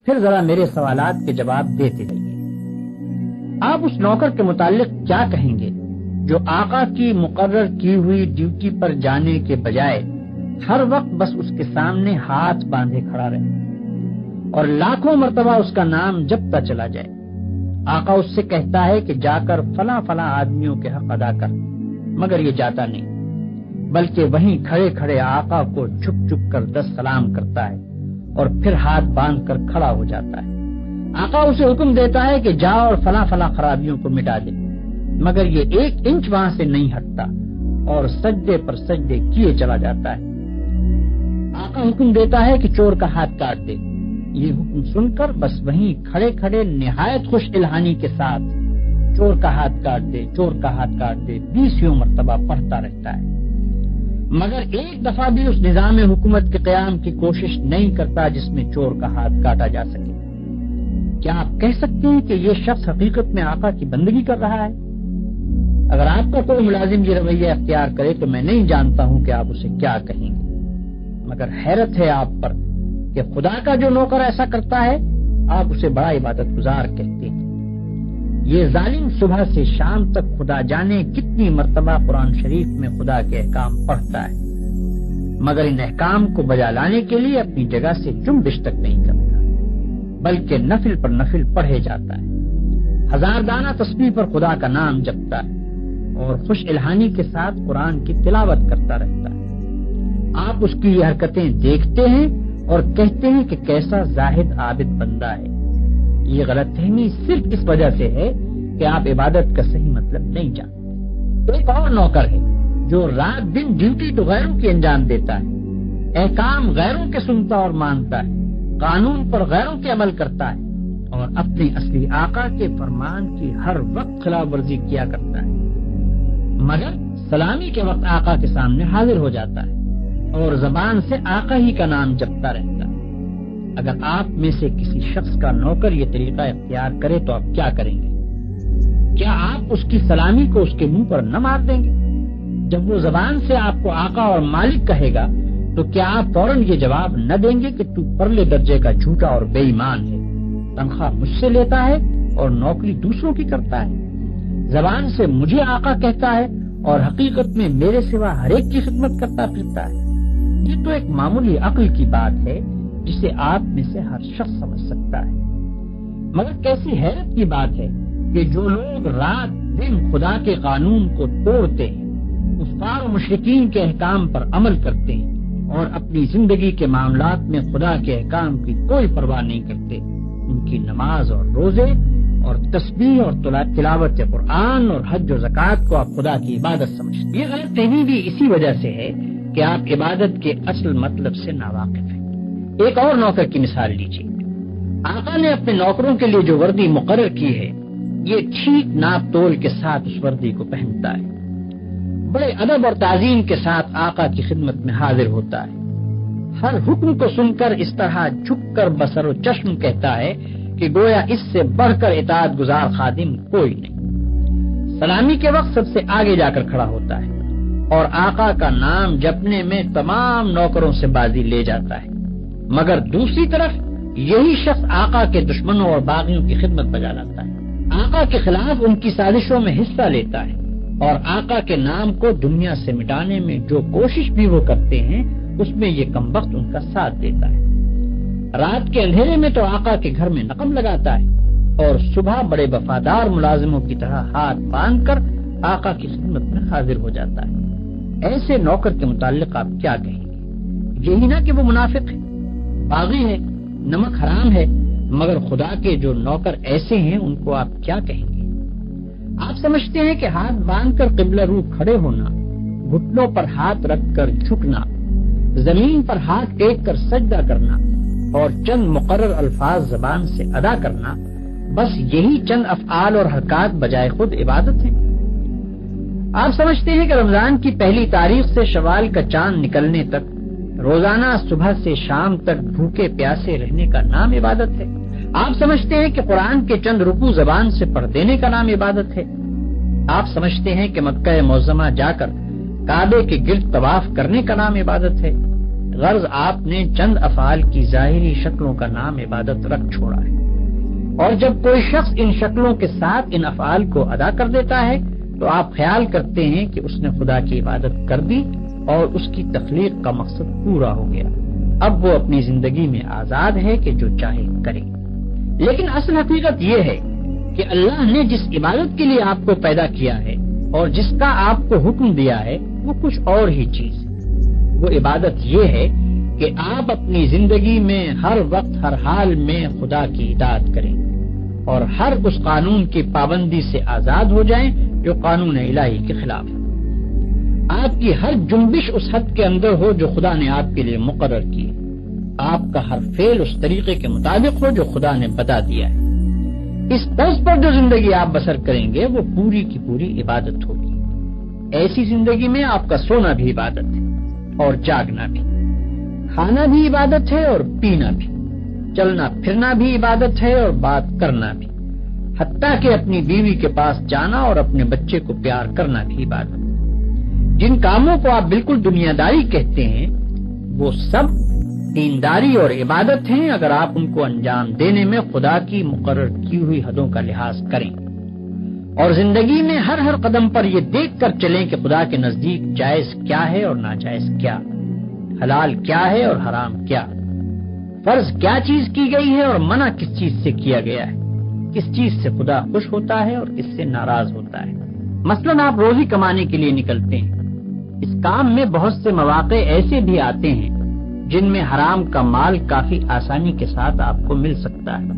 پھر ذرا میرے سوالات کے جواب دیتے رہیے۔ آپ اس نوکر کے متعلق کیا کہیں گے جو آقا کی مقرر کی ہوئی ڈیوٹی پر جانے کے بجائے ہر وقت بس اس کے سامنے ہاتھ باندھے کھڑا رہے اور لاکھوں مرتبہ اس کا نام جپتا چلا جائے؟ آقا اس سے کہتا ہے کہ جا کر فلاں فلاں آدمیوں کے حق ادا کر، مگر یہ جاتا نہیں، بلکہ وہیں کھڑے کھڑے آقا کو جھک جھک کر 10 سلام کرتا ہے اور پھر ہاتھ باندھ کر کھڑا ہو جاتا ہے۔ آقا اسے حکم دیتا ہے کہ جا اور فلاں فلاں خرابیوں کو مٹا دے، مگر یہ 1 انچ وہاں سے نہیں ہٹتا اور سجدے پر سجدے کیے چلا جاتا ہے۔ آقا حکم دیتا ہے کہ چور کا ہاتھ کاٹ دے، یہ حکم سن کر بس وہیں کھڑے کھڑے نہایت خوش الہانی کے ساتھ چور کا ہاتھ کاٹ دے، چور کا ہاتھ کاٹ دے 20 مرتبہ پڑھتا رہتا ہے، مگر ایک دفعہ بھی اس نظام حکومت کے قیام کی کوشش نہیں کرتا جس میں چور کا ہاتھ کاٹا جا سکے۔ کیا آپ کہہ سکتے ہیں کہ یہ شخص حقیقت میں آقا کی بندگی کر رہا ہے؟ اگر آپ کا کوئی ملازم یہ رویہ اختیار کرے تو میں نہیں جانتا ہوں کہ آپ اسے کیا کہیں گے، مگر حیرت ہے آپ پر کہ خدا کا جو نوکر ایسا کرتا ہے آپ اسے بڑا عبادت گزار کہتے ہیں۔ یہ ظالم صبح سے شام تک خدا جانے کتنی مرتبہ قرآن شریف میں خدا کے احکام پڑھتا ہے، مگر ان احکام کو بجا لانے کے لیے اپنی جگہ سے جنبش تک نہیں کرتا، بلکہ نفل پر نفل پڑھے جاتا ہے، 1000 دانہ تسبیح پر خدا کا نام جپتا ہے اور خوش الہانی کے ساتھ قرآن کی تلاوت کرتا رہتا ہے۔ آپ اس کی یہ حرکتیں دیکھتے ہیں اور کہتے ہیں کہ کیسا زاہد عابد بندہ ہے۔ یہ غلط فہمی صرف اس وجہ سے ہے کہ آپ عبادت کا صحیح مطلب نہیں جانتے۔ ایک اور نوکر ہے جو رات دن ڈیوٹی تو غیروں کی انجام دیتا ہے، احکام غیروں کے سنتا اور مانتا ہے، قانون پر غیروں کے عمل کرتا ہے اور اپنے اصلی آقا کے فرمان کی ہر وقت خلاف ورزی کیا کرتا ہے، مگر سلامی کے وقت آقا کے سامنے حاضر ہو جاتا ہے اور زبان سے آقا ہی کا نام جپتا رہتا ہے۔ اگر آپ میں سے کسی شخص کا نوکر یہ طریقہ اختیار کرے تو آپ کیا کریں گے؟ کیا آپ اس کی سلامی کو اس کے منہ پر نہ مار دیں گے؟ جب وہ زبان سے آپ کو آقا اور مالک کہے گا تو کیا آپ فوراً یہ جواب نہ دیں گے کہ تو پرلے درجے کا جھوٹا اور بے ایمان ہے، تنخواہ مجھ سے لیتا ہے اور نوکری دوسروں کی کرتا ہے، زبان سے مجھے آقا کہتا ہے اور حقیقت میں میرے سوا ہر ایک کی خدمت کرتا پھرتا ہے؟ یہ تو ایک معمولی عقل کی بات ہے جسے آپ میں سے ہر شخص سمجھ سکتا ہے، مگر کیسی حیرت کی بات ہے کہ جو لوگ رات دن خدا کے قانون کو توڑتے ہیں، کفار و مشرکین کے احکام پر عمل کرتے ہیں اور اپنی زندگی کے معاملات میں خدا کے احکام کی کوئی پرواہ نہیں کرتے، ان کی نماز اور روزے اور تسبیح اور تلاوت قرآن اور حج و زکوٰۃ کو آپ خدا کی عبادت سمجھتے ہیں۔ یہ غلط فہمی بھی اسی وجہ سے ہے کہ آپ عبادت کے اصل مطلب سے ناواقف ہیں۔ ایک اور نوکر کی مثال لیجیے۔ آقا نے اپنے نوکروں کے لیے جو وردی مقرر کی ہے یہ ٹھیک ناپ تول کے ساتھ اس وردی کو پہنتا ہے، بڑے ادب اور تعظیم کے ساتھ آقا کی خدمت میں حاضر ہوتا ہے، ہر حکم کو سن کر اس طرح جھک کر بصر و چشم کہتا ہے کہ گویا اس سے بڑھ کر اطاعت گزار خادم کوئی نہیں، سلامی کے وقت سب سے آگے جا کر کھڑا ہوتا ہے اور آقا کا نام جپنے میں تمام نوکروں سے بازی لے جاتا ہے، مگر دوسری طرف یہی شخص آقا کے دشمنوں اور باغیوں کی خدمت بجا لاتا ہے، آقا کے خلاف ان کی سازشوں میں حصہ لیتا ہے اور آقا کے نام کو دنیا سے مٹانے میں جو کوشش بھی وہ کرتے ہیں اس میں یہ کمبخت ان کا ساتھ دیتا ہے۔ رات کے اندھیرے میں تو آقا کے گھر میں نقم لگاتا ہے اور صبح بڑے وفادار ملازموں کی طرح ہاتھ باندھ کر آقا کی خدمت میں حاضر ہو جاتا ہے۔ ایسے نوکر کے متعلق آپ کیا کہیں گے؟ یہی نہ کہ وہ منافق ہے، باغی ہے، نمک حرام ہے، مگر خدا کے جو نوکر ایسے ہیں ان کو آپ کیا کہیں گے؟ آپ سمجھتے ہیں کہ ہاتھ باندھ کر قبلہ رو کھڑے ہونا، گھٹنوں پر ہاتھ رکھ کر جھکنا، زمین پر ہاتھ ٹیک کر سجدہ کرنا اور چند مقرر الفاظ زبان سے ادا کرنا، بس یہی چند افعال اور حرکات بجائے خود عبادت ہے؟ آپ سمجھتے ہیں کہ رمضان کی پہلی تاریخ سے شوال کا چاند نکلنے تک روزانہ صبح سے شام تک بھوکے پیاسے رہنے کا نام عبادت ہے؟ آپ سمجھتے ہیں کہ قرآن کے چند رکوع زبان سے پڑھ دینے کا نام عبادت ہے؟ آپ سمجھتے ہیں کہ مکہ معظمہ جا کر کعبے کے گرد طواف کرنے کا نام عبادت ہے؟ غرض آپ نے چند افعال کی ظاہری شکلوں کا نام عبادت رکھ چھوڑا ہے، اور جب کوئی شخص ان شکلوں کے ساتھ ان افعال کو ادا کر دیتا ہے تو آپ خیال کرتے ہیں کہ اس نے خدا کی عبادت کر دی اور اس کی تخلیق کا مقصد پورا ہو گیا، اب وہ اپنی زندگی میں آزاد ہے کہ جو چاہے کرے۔ لیکن اصل حقیقت یہ ہے کہ اللہ نے جس عبادت کے لیے آپ کو پیدا کیا ہے اور جس کا آپ کو حکم دیا ہے وہ کچھ اور ہی چیز ہے۔ وہ عبادت یہ ہے کہ آپ اپنی زندگی میں ہر وقت ہر حال میں خدا کی اطاعت کریں اور ہر اس قانون کی پابندی سے آزاد ہو جائیں جو قانون الہی کے خلاف ہے۔ آپ کی ہر جنبش اس حد کے اندر ہو جو خدا نے آپ کے لیے مقرر کی ہے، آپ کا ہر فعل اس طریقے کے مطابق ہو جو خدا نے بتا دیا ہے۔ اس طرز پر جو زندگی آپ بسر کریں گے وہ پوری کی پوری عبادت ہوگی۔ ایسی زندگی میں آپ کا سونا بھی عبادت ہے اور جاگنا بھی، کھانا بھی عبادت ہے اور پینا بھی، چلنا پھرنا بھی عبادت ہے اور بات کرنا بھی، حتیٰ کہ اپنی بیوی کے پاس جانا اور اپنے بچے کو پیار کرنا بھی عبادت ہے۔ جن کاموں کو آپ بالکل دنیا داری کہتے ہیں وہ سب دینداری اور عبادت ہیں اگر آپ ان کو انجام دینے میں خدا کی مقرر کی ہوئی حدوں کا لحاظ کریں اور زندگی میں ہر قدم پر یہ دیکھ کر چلیں کہ خدا کے نزدیک جائز کیا ہے اور ناجائز کیا، حلال کیا ہے اور حرام کیا، فرض کیا چیز کی گئی ہے اور منع کس چیز سے کیا گیا ہے، کس چیز سے خدا خوش ہوتا ہے اور کس سے ناراض ہوتا ہے۔ مثلاً آپ روزی کمانے کے لیے نکلتے ہیں، اس کام میں بہت سے مواقع ایسے بھی آتے ہیں جن میں حرام کا مال کافی آسانی کے ساتھ آپ کو مل سکتا ہے۔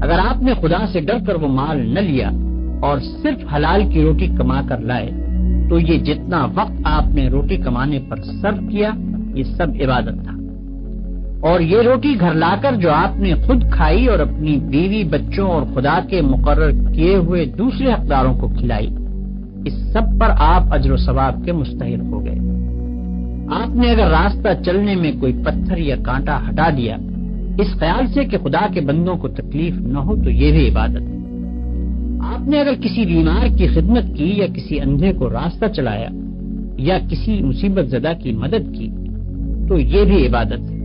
اگر آپ نے خدا سے ڈر کر وہ مال نہ لیا اور صرف حلال کی روٹی کما کر لائے تو یہ جتنا وقت آپ نے روٹی کمانے پر صرف کیا یہ سب عبادت تھا، اور یہ روٹی گھر لا کر جو آپ نے خود کھائی اور اپنی بیوی بچوں اور خدا کے مقرر کیے ہوئے دوسرے حقداروں کو کھلائی، اس سب پر آپ اجر و ثواب کے مستحق ہو گئے۔ آپ نے اگر راستہ چلنے میں کوئی پتھر یا کانٹا ہٹا دیا اس خیال سے کہ خدا کے بندوں کو تکلیف نہ ہو تو یہ بھی عبادت ہے۔ آپ نے اگر کسی بیمار کی خدمت کی یا کسی اندھے کو راستہ چلایا یا کسی مصیبت زدہ کی مدد کی تو یہ بھی عبادت ہے۔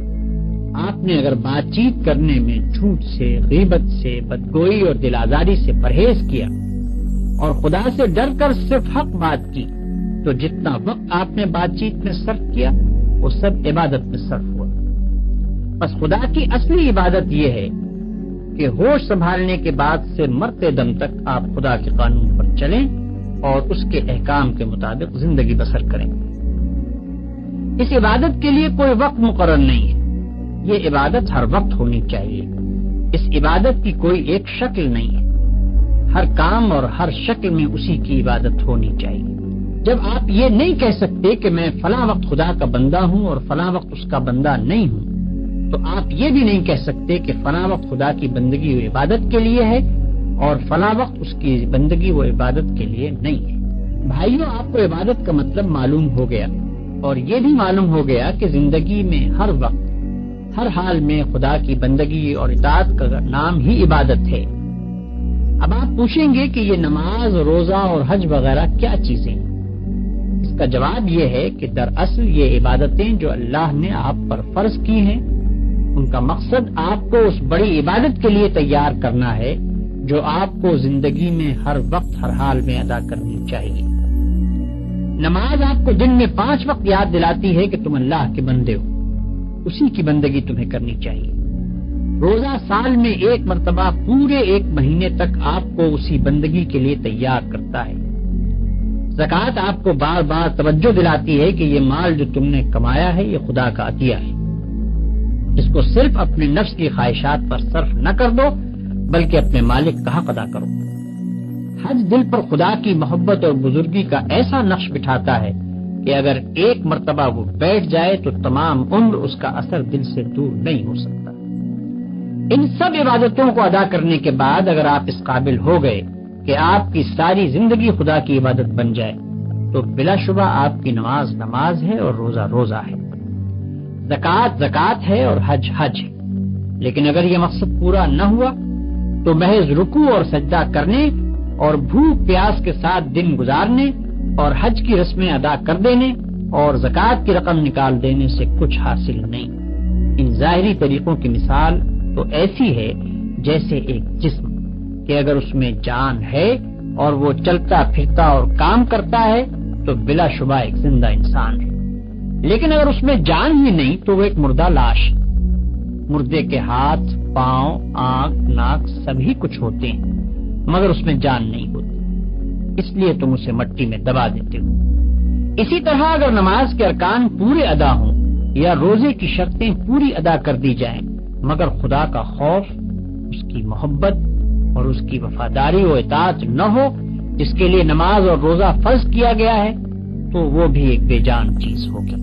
آپ نے اگر بات چیت کرنے میں جھوٹ سے، غیبت سے، بدگوئی اور دل آزاری سے پرہیز کیا اور خدا سے ڈر کر صرف حق بات کی تو جتنا وقت آپ نے بات چیت میں صرف کیا وہ سب عبادت میں صرف ہوا۔ بس خدا کی اصلی عبادت یہ ہے کہ ہوش سنبھالنے کے بعد سے مرتے دم تک آپ خدا کے قانون پر چلیں اور اس کے احکام کے مطابق زندگی بسر کریں۔ اس عبادت کے لیے کوئی وقت مقرر نہیں ہے، یہ عبادت ہر وقت ہونی چاہیے۔ اس عبادت کی کوئی ایک شکل نہیں ہے، ہر کام اور ہر شکل میں اسی کی عبادت ہونی چاہیے۔ جب آپ یہ نہیں کہہ سکتے کہ میں فلاں وقت خدا کا بندہ ہوں اور فلاں وقت اس کا بندہ نہیں ہوں تو آپ یہ بھی نہیں کہہ سکتے کہ فلاں وقت خدا کی بندگی و عبادت کے لیے ہے اور فلاں وقت اس کی بندگی و عبادت کے لیے نہیں ہے۔ بھائیوں، آپ کو عبادت کا مطلب معلوم ہو گیا اور یہ بھی معلوم ہو گیا کہ زندگی میں ہر وقت ہر حال میں خدا کی بندگی اور اطاعت کا نام ہی عبادت ہے۔ اب آپ پوچھیں گے کہ یہ نماز، روزہ اور حج وغیرہ کیا چیزیں ہیں؟ اس کا جواب یہ ہے کہ دراصل یہ عبادتیں جو اللہ نے آپ پر فرض کی ہیں ان کا مقصد آپ کو اس بڑی عبادت کے لیے تیار کرنا ہے جو آپ کو زندگی میں ہر وقت ہر حال میں ادا کرنی چاہیے۔ نماز آپ کو دن میں 5 وقت یاد دلاتی ہے کہ تم اللہ کے بندے ہو، اسی کی بندگی تمہیں کرنی چاہیے۔ روزہ سال میں 1 مرتبہ پورے 1 مہینے تک آپ کو اسی بندگی کے لیے تیار کرتا ہے۔ زکوٰۃ آپ کو بار بار توجہ دلاتی ہے کہ یہ مال جو تم نے کمایا ہے یہ خدا کا عطیہ ہے، اس کو صرف اپنے نفس کی خواہشات پر صرف نہ کر دو بلکہ اپنے مالک کا حق ادا کرو۔ حج دل پر خدا کی محبت اور بزرگی کا ایسا نقش بٹھاتا ہے کہ اگر 1 مرتبہ وہ بیٹھ جائے تو تمام عمر اس کا اثر دل سے دور نہیں ہو سکتا۔ ان سب عبادتوں کو ادا کرنے کے بعد اگر آپ اس قابل ہو گئے کہ آپ کی ساری زندگی خدا کی عبادت بن جائے تو بلا شبہ آپ کی نماز نماز ہے اور روزہ روزہ ہے، زکوٰۃ زکوٰۃ ہے اور حج حج ہے۔ لیکن اگر یہ مقصد پورا نہ ہوا تو محض رکوع اور سجدہ کرنے اور بھوک پیاس کے ساتھ دن گزارنے اور حج کی رسمیں ادا کر دینے اور زکوٰۃ کی رقم نکال دینے سے کچھ حاصل نہیں۔ ان ظاہری طریقوں کی مثال تو ایسی ہے جیسے ایک جسم کہ اگر اس میں جان ہے اور وہ چلتا پھرتا اور کام کرتا ہے تو بلا شبہ ایک زندہ انسان ہے، لیکن اگر اس میں جان ہی نہیں تو وہ ایک مردہ لاش ہے۔ مردے کے ہاتھ، پاؤں، آنکھ، ناک سبھی کچھ ہوتے ہیں مگر اس میں جان نہیں ہوتی، اس لیے تم اسے مٹی میں دبا دیتے ہو۔ اسی طرح اگر نماز کے ارکان پورے ادا ہوں یا روزے کی شرطیں پوری ادا کر دی جائیں مگر خدا کا خوف، اس کی محبت اور اس کی وفاداری و اطاعت نہ ہو جس کے لیے نماز اور روزہ فرض کیا گیا ہے، تو وہ بھی ایک بے جان چیز ہوگی۔